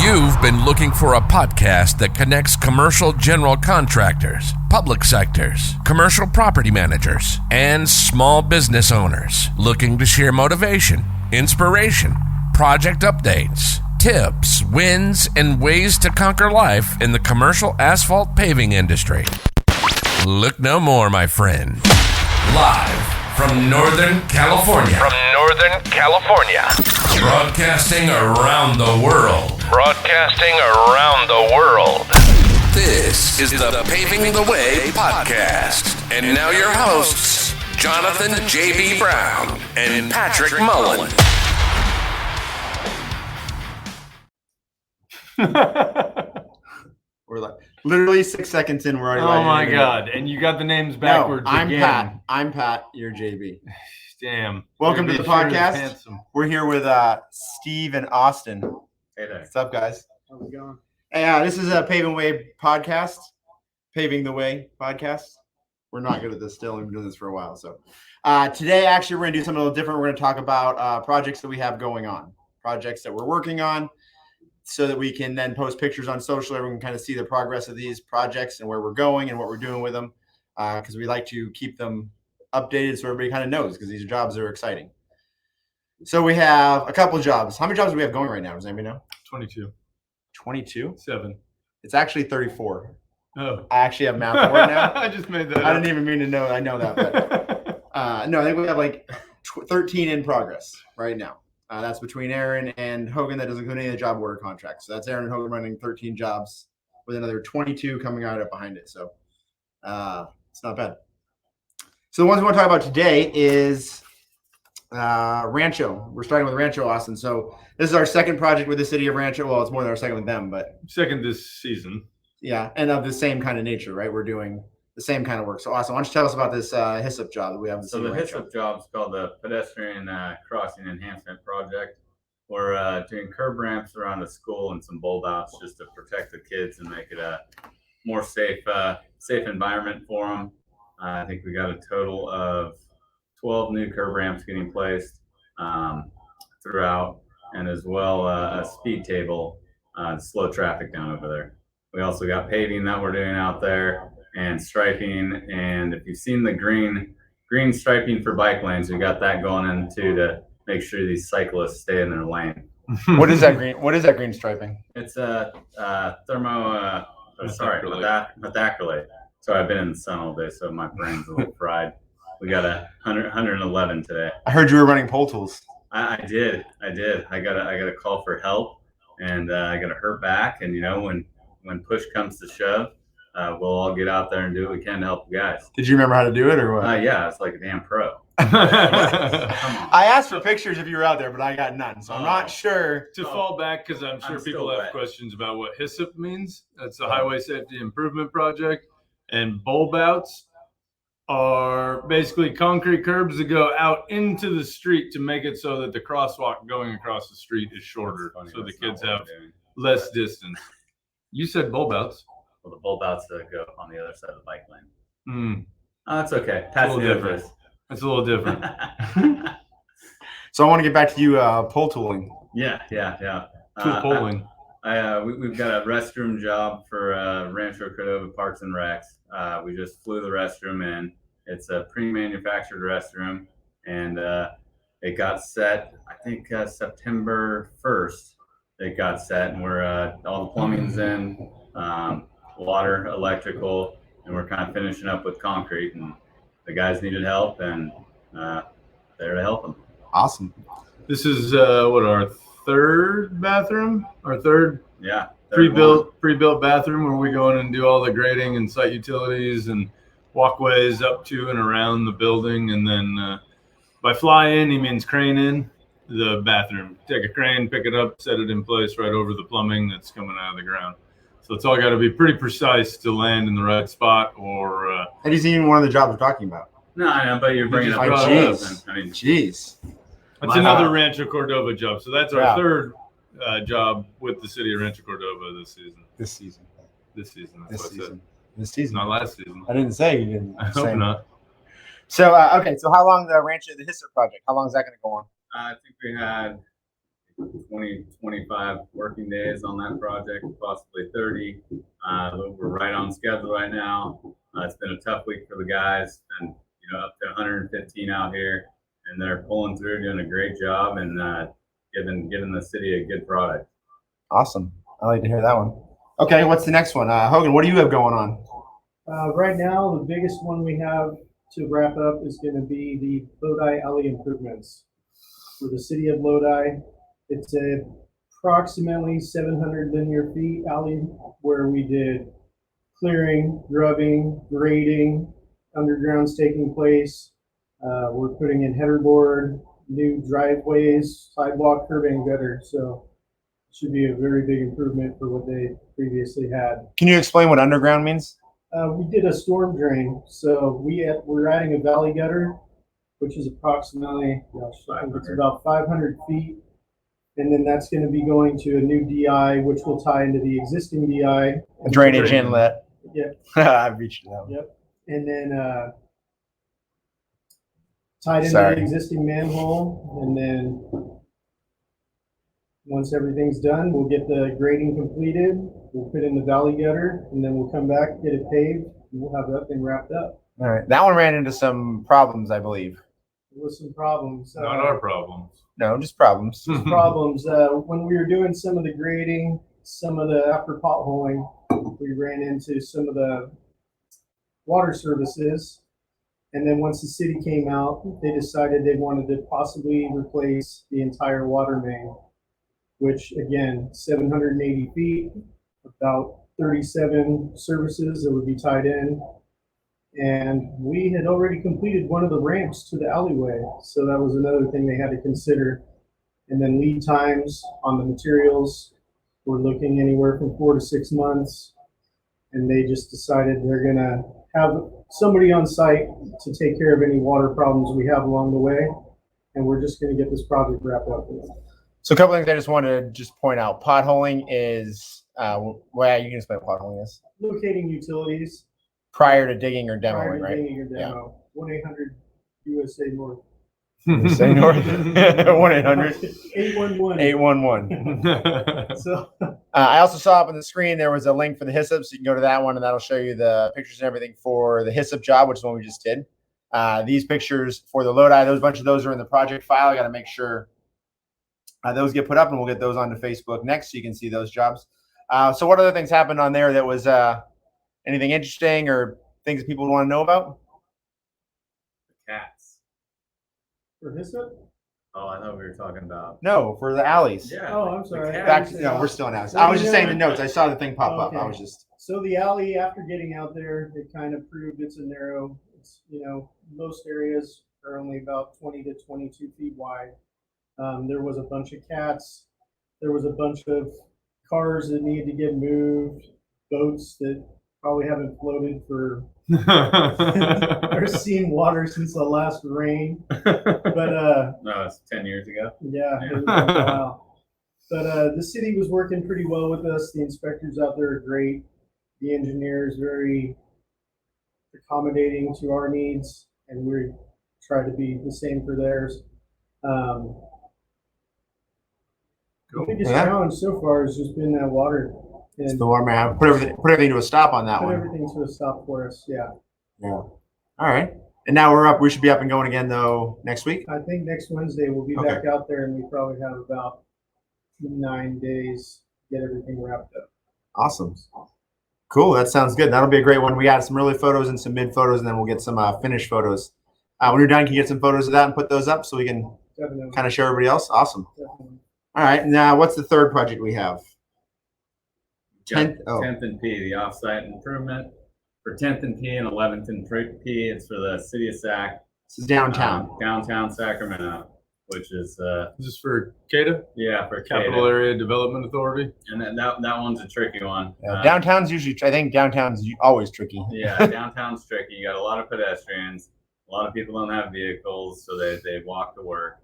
You've been looking for a podcast that connects commercial general contractors, public sectors, commercial property managers, and small business owners looking to share motivation, inspiration, project updates, tips, wins, and ways to conquer life in the commercial asphalt paving industry. Look no more, my friend. Live from Northern California. Broadcasting around the world. This is the Paving the Way Podcast. And now your hosts, Jonathan J.B. Brown and Patrick Mullen. We're like literally 6 seconds in. We're already. Oh my God! And you got the names backwards. No, I'm again. Pat. I'm Pat. You're JB. Damn. Welcome to the podcast. We're here with Steve and Austin. Hey there. What's up, guys? How's it going? Hey, this is a Paving the Way podcast. Paving the Way podcast. We're not good at this still. We've been doing this for a while. So today, actually, we're going to do something a little different. We're going to talk about projects that we have going on, projects that we're working on, so that we can then post pictures on social. Everyone can kind of see the progress of these projects and where we're going and what we're doing with them, because we like to keep them updated so everybody kind of knows, because these jobs are exciting. So we have a couple of jobs. How many jobs do we have going right now? Does anybody know? 22. 22? 7. It's actually 34. Oh. I actually have math for it now. I just made that I up. didn't even mean to know. I know that, but no, I think we have like 13 in progress right now. That's between Aaron and Hogan. That doesn't include any of the job order contracts. So that's Aaron and Hogan running 13 jobs with another 22 coming out up behind it. So it's not bad. So the ones we want to talk about today is Rancho. We're starting with Rancho, Austin. So this is our second project with the city of Rancho. Well, it's more than our second with them, but Second this season. yeah, and of the same kind of nature, right? We're doing the same kind of work. So Austin, why don't you tell us about this hyssop job that we have in the So city the of Rancho? hyssop job is called the Pedestrian Crossing Enhancement Project. We're doing curb ramps around a school and some bulb outs just to protect the kids and make it a more safe environment for them. I think we got a total of 12 new curb ramps getting placed throughout, and as well a speed table to slow traffic down over there. We also got paving that we're doing out there and striping. And if you've seen the green striping for bike lanes, we got that going in too to make sure these cyclists stay in their lane. What is that green? What is that green striping? It's a methacrylate. So I've been in the sun all day, so my brain's a little fried. We got 111 today. I heard you were running pole tools. I did. I got a call for help, and I got a hurt back. And when push comes to shove, we'll all get out there and do what we can to help the guys. Did you remember how to do it, or what? Yeah, it's like a damn pro. I asked for pictures if you were out there, but I got none, so I'm not sure. To fall back, because I'm sure people have questions about what hyssop means. That's the Highway Safety Improvement Project. And bulb outs are basically concrete curbs that go out into the street to make it so that the crosswalk going across the street is shorter, so the kids have less distance. You said bulb outs. Well, the bulb outs that go on the other side of the bike lane. Mm. Oh, that's okay. That's a little different. That's a little different. So I want to get back to you pole tooling. Yeah. Tool pulling. We've got a restroom job for Rancho Cordova Parks and Recs. We just flew the restroom in. It's a pre-manufactured restroom, and it got set, I think, September 1st. It got set, and we're all the plumbing's in, water, electrical, and we're kind of finishing up with concrete. And the guys needed help, and there to help them. Awesome. This is our third bathroom, our third pre-built bathroom, where we go in and do all the grading and site utilities and walkways up to and around the building. And then by fly in, he means crane in the bathroom. Take a crane, pick it up, set it in place right over the plumbing that's coming out of the ground. So it's all got to be pretty precise to land in the right spot. Or have you seen one of the jobs we're talking about? No, I know, but you're bringing up. Jeez. That's another Rancho Cordova job. So that's our third job with the city of Rancho Cordova this season. This season. Not last season. I didn't say you didn't. I hope not. So, okay. So how long the Rancho, the hyssop project, how long is that going to go on? I think we had 20, 25 working days on that project, possibly 30. We're right on schedule right now. It's been a tough week for the guys, and up to 115 out here, and they're pulling through, doing a great job, and giving the city a good product. Awesome. I like to hear that one. Okay, what's the next one? Hogan, what do you have going on? Right now, the biggest one we have to wrap up is going to be the Lodi Alley improvements for the city of Lodi. It's approximately 700 linear feet alley where we did clearing, grubbing, grading, undergrounds taking place. We're putting in header board, new driveways, sidewalk, curb, and gutter. So it should be a very big improvement for what they previously had. Can you explain what underground means? We did a storm drain. So we're adding a valley gutter, which is approximately, I think it's about 500 feet. And then that's going to be going to a new DI, which will tie into the existing DI. A drainage inlet. Yep. I've reached that. Yep. And then tied into the existing manhole. And then once everything's done, we'll get the grading completed. We'll put in the valley gutter, and then we'll come back, get it paved, and we'll have that thing wrapped up. All right. That one ran into some problems, I believe. With some problems. Not our problems. No, just problems. Problems. When we were doing some of the grading, some of the after potholing, we ran into some of the water services. And then once the city came out, they decided they wanted to possibly replace the entire water main, which again, 780 feet, about 37 services that would be tied in. And we had already completed one of the ramps to the alleyway. So that was another thing they had to consider. And then lead times on the materials, we're looking anywhere from 4 to 6 months. And they just decided they're going to have somebody on site to take care of any water problems we have along the way. And we're just going to get this project wrapped up. So a couple things I just wanted to just point out. Potholing is, you can explain what potholing is. Locating utilities. Prior to digging or demoing, right? Digging or demo. 1-800-USA North. Say North. 1-800. 811. 811. So I also saw up on the screen there was a link for the hyssop, so you can go to that one, and that'll show you the pictures and everything for the hyssop job, which is one we just did. These pictures for the Lodi, a bunch of those are in the project file. I got to make sure those get put up, and we'll get those onto Facebook next, so you can see those jobs. So what other things happened on there that was anything interesting or things that people want to know about? The cats. for hyssop? Oh, I thought we were talking about. No, for the alleys. Yeah. Oh, I'm sorry. Back to, no, we're still in alleys. I was just saying the notes. I saw the thing pop up. Okay. I was just. So the alley, after getting out there, it kind of proved it's a narrow. It's, most areas are only about 20 to 22 feet wide. There was a bunch of cats. There was a bunch of cars that needed to get moved. Boats that probably haven't floated for or seen water since the last rain. But No, it's 10 years ago. yeah, it was a while. But the city was working pretty well with us. The inspectors out there are great. The engineers very accommodating to our needs, and we try to be the same for theirs. The biggest challenge so far has just been that water. And It's the water man. Put everything to a stop on that put one. everything to a stop for us. Yeah. Yeah. All right. And now we're up. We should be up and going again though next week. I think next Wednesday we'll be back out there, and we probably have about 9 days to get everything wrapped up. Awesome. Cool. That sounds good. That'll be a great one. We got some early photos and some mid photos, and then we'll get some finished photos. When you're done, can you get some photos of that and put those up so we can Definitely. kind of show everybody else? Awesome. Definitely. All right. Now, what's the third project we have? 10th 10th and P, the offsite improvement for 10th and P and 11th and P. It's for the city of Sac. This is downtown. Downtown Sacramento, which is Is this for CADA? yeah, for Capital CADA. Area Development Authority? And then that one's a tricky one. Downtown's usually, I think downtown's always tricky. Yeah, downtown's tricky. You got a lot of pedestrians. A lot of people don't have vehicles, so they walk to work.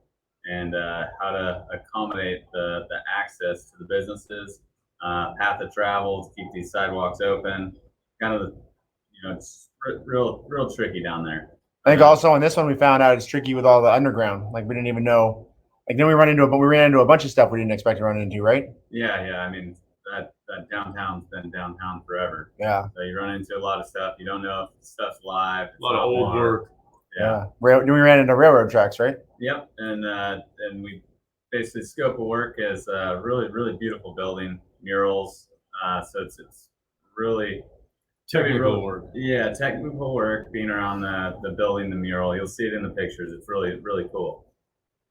And how to accommodate the access to the businesses, path of travel to keep these sidewalks open. Kind of, it's real tricky down there. I think also on this one we found out it's tricky with all the underground. Like we didn't even know Like then we ran into a bunch of stuff we didn't expect to run into, right? Yeah. I mean, that downtown's been downtown forever. Yeah. So you run into a lot of stuff. You don't know if stuff's live. A lot of old work. Yeah. We ran into railroad tracks, right? Yep. And we basically scope of work is a really, really beautiful building, murals. So it's really Technical work. Yeah, technical work, being around the building, the mural. You'll see it in the pictures. It's really, really cool.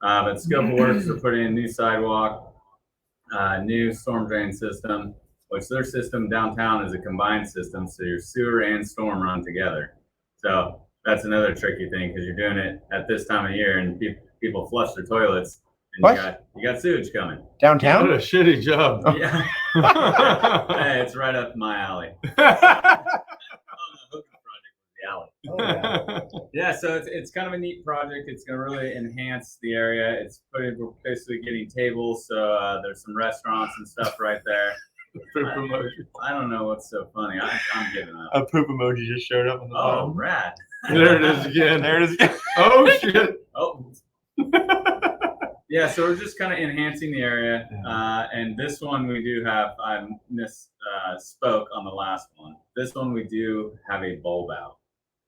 But scope of work is we're putting in a new sidewalk, new storm drain system, which their system downtown is a combined system. So your sewer and storm run together. So that's another tricky thing because you're doing it at this time of year and people flush their toilets and What? you got sewage coming. Downtown? What a shitty job. Yeah. Hey, it's right up my alley. Oh, yeah. Yeah, so it's kind of a neat project. It's going to really enhance the area. We're basically getting tables, so there's some restaurants and stuff right there. I don't know what's so funny. I'm giving up. A poop emoji just showed up on the bottom. Rad. There it is again. There it is again. Oh, shit. Oh. Yeah, so we're just kind of enhancing the area. And this one we do have, I spoke on the last one. This one we do have a bulb out.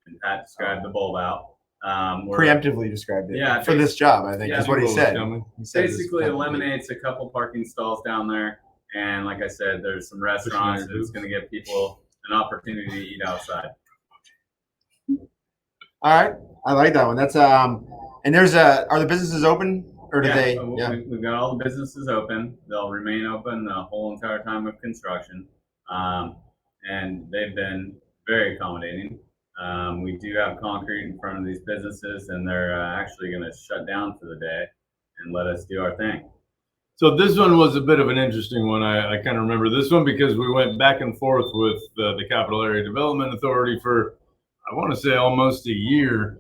And Pat described the bulb out. Preemptively described it. Yeah, for this job, I think, yeah, is what he said. He said Basically eliminates a couple parking stalls down there. And like I said, there's some restaurants that's going to give people an opportunity to eat outside. All right. I like that one. That's and there's are the businesses open or do they? Yeah. We've got all the businesses open. They'll remain open the whole entire time of construction. And they've been very accommodating. We do have concrete in front of these businesses, and they're actually going to shut down for the day and let us do our thing. So this one was a bit of an interesting one. I kind of remember this one because we went back and forth with the Capital Area Development Authority for, I want to say, almost a year,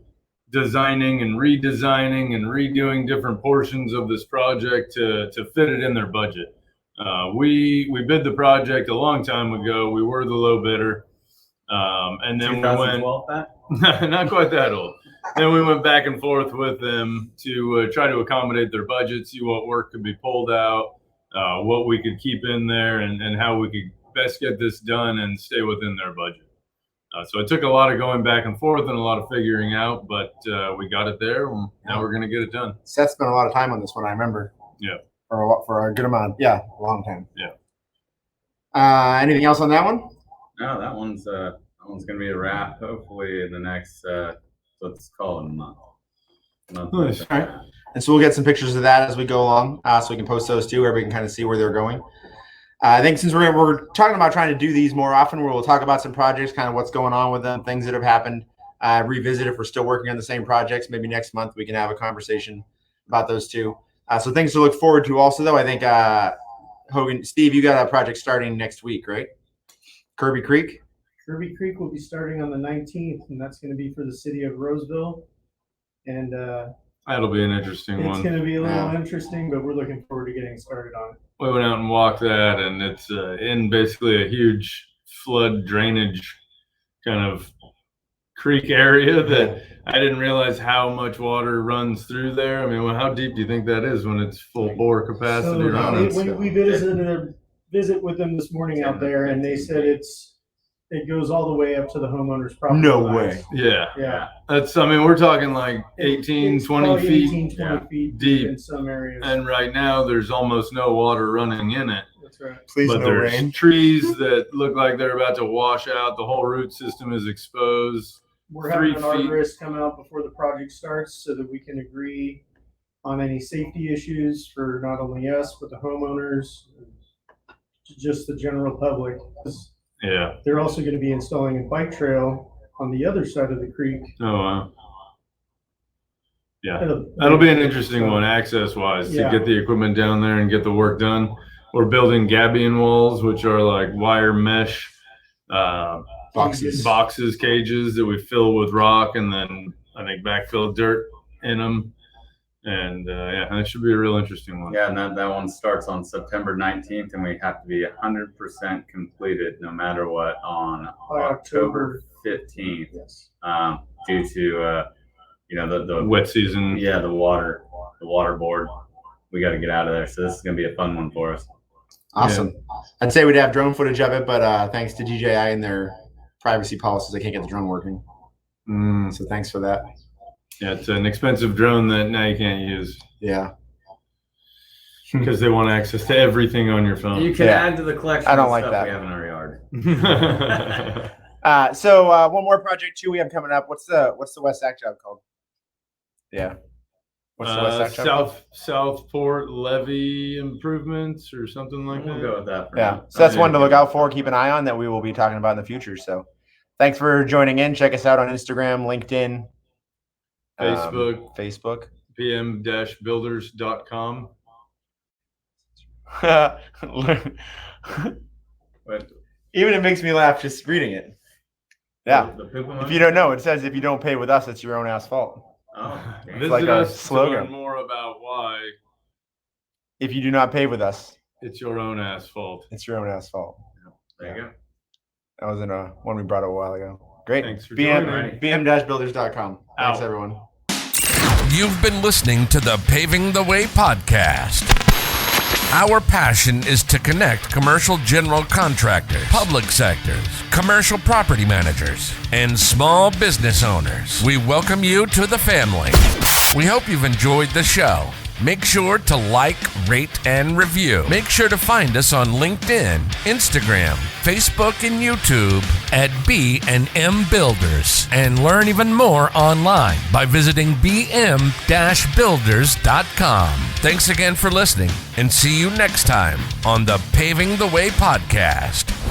designing and redoing different portions of this project to fit it in their budget. We bid the project a long time ago. We were the low bidder. And then we went, not quite that old. Then we went back and forth with them to try to accommodate their budget, see what work could be pulled out, what we could keep in there, and how we could best get this done and stay within their budget. So it took a lot of going back and forth and a lot of figuring out, but we got it there. And now we're going to get it done. Seth spent a lot of time on this one, I remember. Yeah. For a good amount. Yeah, a long time. Yeah. Anything else on that one? No, that one's going to be a wrap. Hopefully in the next, let's call it a month. Nice. All right. And so we'll get some pictures of that as we go along, so we can post those too, where we can kind of see where they're going. I think since we're talking about trying to do these more often, we'll talk about some projects, kind of what's going on with them, things that have happened, revisit if we're still working on the same projects. Maybe next month we can have a conversation about those too. So things to look forward to also, though. I think, Hogan, Steve, you got a project starting next week, right? Kirby Creek? Kirby Creek will be starting on the 19th, and that's going to be for the city of Roseville. And That'll be an interesting one. It's going to be a little interesting, but we're looking forward to getting started on it. We went out and walked that, and it's in basically a huge flood drainage kind of creek area that I didn't realize how much water runs through there. I mean, how deep do you think that is when it's full bore capacity running? When we visited a visit with them this morning out there, and they said it goes all the way up to the homeowner's property. No lines. way. Yeah. That's, I mean, we're talking like 18, 20 feet 18, 20 feet deep in some areas. And right now there's almost no water running in it. That's right. Please, But no there's rain. trees that look like they're about to wash out. The whole root system is exposed. We're having an 3 feet. arborist come out before the project starts so that we can agree on any safety issues for not only us, but the homeowners, just the general public. Yeah. They're also going to be installing a bike trail on the other side of the creek. Oh, wow. Yeah. That'll be an interesting one, access-wise, to get the equipment down there and get the work done. We're building gabion walls, which are like wire mesh boxes, cages that we fill with rock and then I think backfill dirt in them. And that should be a real interesting one. Yeah, and that one starts on September 19th, and we have to be 100% completed no matter what on October 15th. Yes. Due to the wet season. Yeah, the water board. we got to get out of there. So this is going to be a fun one for us. Awesome. Yeah. I'd say we'd have drone footage of it, but thanks to DJI and their privacy policies, I can't get the drone working. So thanks for that. Yeah, it's an expensive drone that now you can't use. Yeah. Because they want access to everything on your phone. You can add to the collection I don't of like stuff that. we have in our yard. So one more project too we have coming up. What's the West Sac job called? Yeah. What's the West Sac job called? Southport levee improvements or something like that. We'll go with that. So that's one to look out for. Keep an eye on that we will be talking about in the future. So thanks for joining in. Check us out on Instagram, LinkedIn, Facebook, bm-builders.com. Even it makes me laugh just reading it. Yeah. If you don't know, it says if you don't pay with us, it's your own asphalt. Oh, visit like us slogan. to learn more about why. If you do not pay with us, it's your own asphalt. It's your own asphalt. There you go. That was in one we brought up a while ago. Great. Thanks for joining. bm-builders.com. Thanks, everyone. You've been listening to the Paving the Way podcast. Our passion is to connect commercial general contractors, public sectors, commercial property managers, and small business owners. We welcome you to the family. We hope you've enjoyed the show. Make sure to like, rate, and review. Make sure to find us on LinkedIn, Instagram, Facebook, and YouTube at B&M Builders, and learn even more online by visiting bm-builders.com. Thanks again for listening, and see you next time on the Paving the Way podcast.